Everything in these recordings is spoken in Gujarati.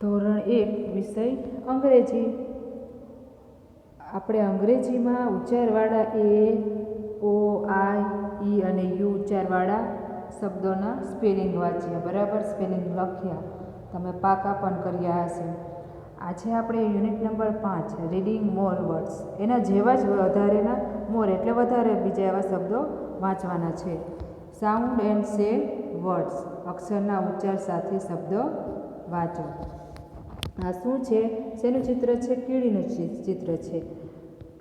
ધોરણ 1 વિષય અંગ્રેજી. આપણે અંગ્રેજીમાં ઉચ્ચારવાળા એ, ઓ, આઈ, ઈ અને યુ ઉચ્ચારવાળા શબ્દોના સ્પેલિંગ વાંચ્યા, બરાબર? સ્પેલિંગ લખ્યા, તમે પાકા પણ કર્યા હશે. આજે આપણે યુનિટ નંબર 5 રીડિંગ મોર વર્ડ્સ, એના જેવા જ વધારેના મોર એટલે વધારે બીજા એવા શબ્દો વાંચવાના છે. સાઉન્ડ એન્ડ સે વર્ડ્સ, અક્ષરના ઉચ્ચાર સાથે શબ્દો વાંચો. આ શું છે? શેનું ચિત્ર છે? કીડીનું ચિત્ર છે.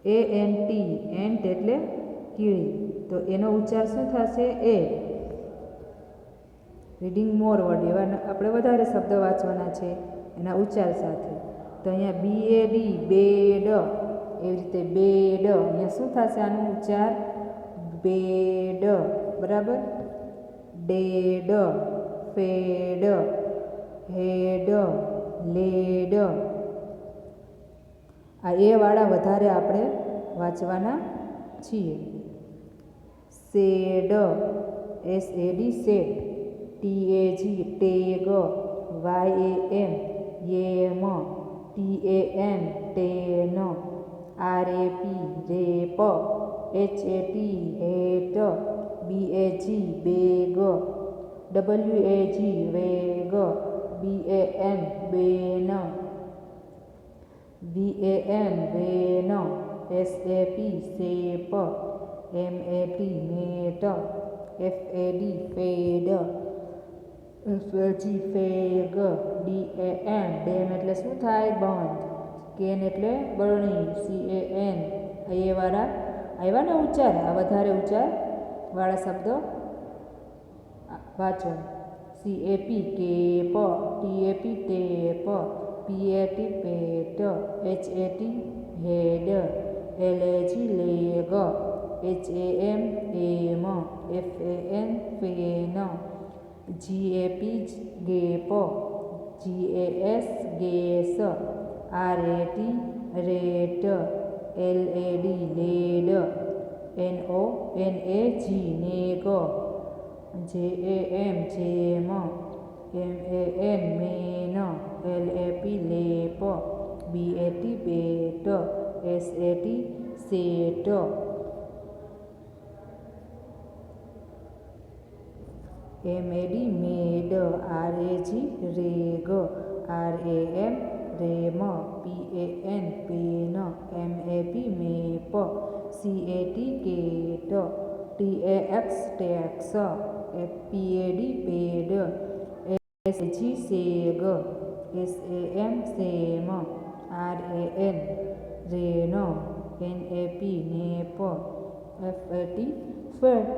ANT, એન્ટ એટલે કીડી, તો એનો ઉચ્ચાર શું થશે? એ. રીડિંગ મોર વર્ડ, એવા આપણે વધારે શબ્દ વાંચવાના છે એના ઉચ્ચાર સાથે. તો અહીંયા BAD, બેડ, એવી રીતે બેડ, અહીંયા શું થશે આનો ઉચ્ચાર? બેડ, બરાબર? ડેડ, ફેડ, હેડ, લેડ, આ એ વાળા વધારે આપણે વાંચવાના છીએ. Sad, SAD, sad, TAG, tag, YAM, yam, TAN, tan, RAP, rap, HAT, hat, BAG, bag, WAG, wag, BAN, ban, VAN, van, SAP, sap, MAT, mat, FAD, fad, FAG, fag, DAN, dam એટલે શું થાય? બંધ. કેન એટલે બરણી, CAN, એ વાળા આવ્યા ને ઉચ્ચાર, આ વધારે ઉચ્ચાર વાળા શબ્દો વાંચો. CAP, cap, TAP, tap, PAT, pat, HAT, hat, LAG, lag, HAM, ham, FAN, fan, GAP, gap, GAS, gas, RAT, rat, LAD, lad, NAG, nag, JAM, jam, MAN, man, LAP, lap, BAT, bat, SAT, sat, MAD, mad, RAG, rag, RAM, ram, PAN, pan, MAP, map, CAT, cat, TAX, tax, PAD, pad, SAG, sag, SAM, sam, RAN, ran, NAP, nap, FAT, fat,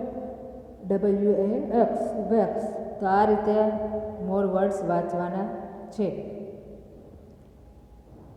WAX, wax. તો આ રીતે મોર વર્ડ્સ વાંચવાના છે.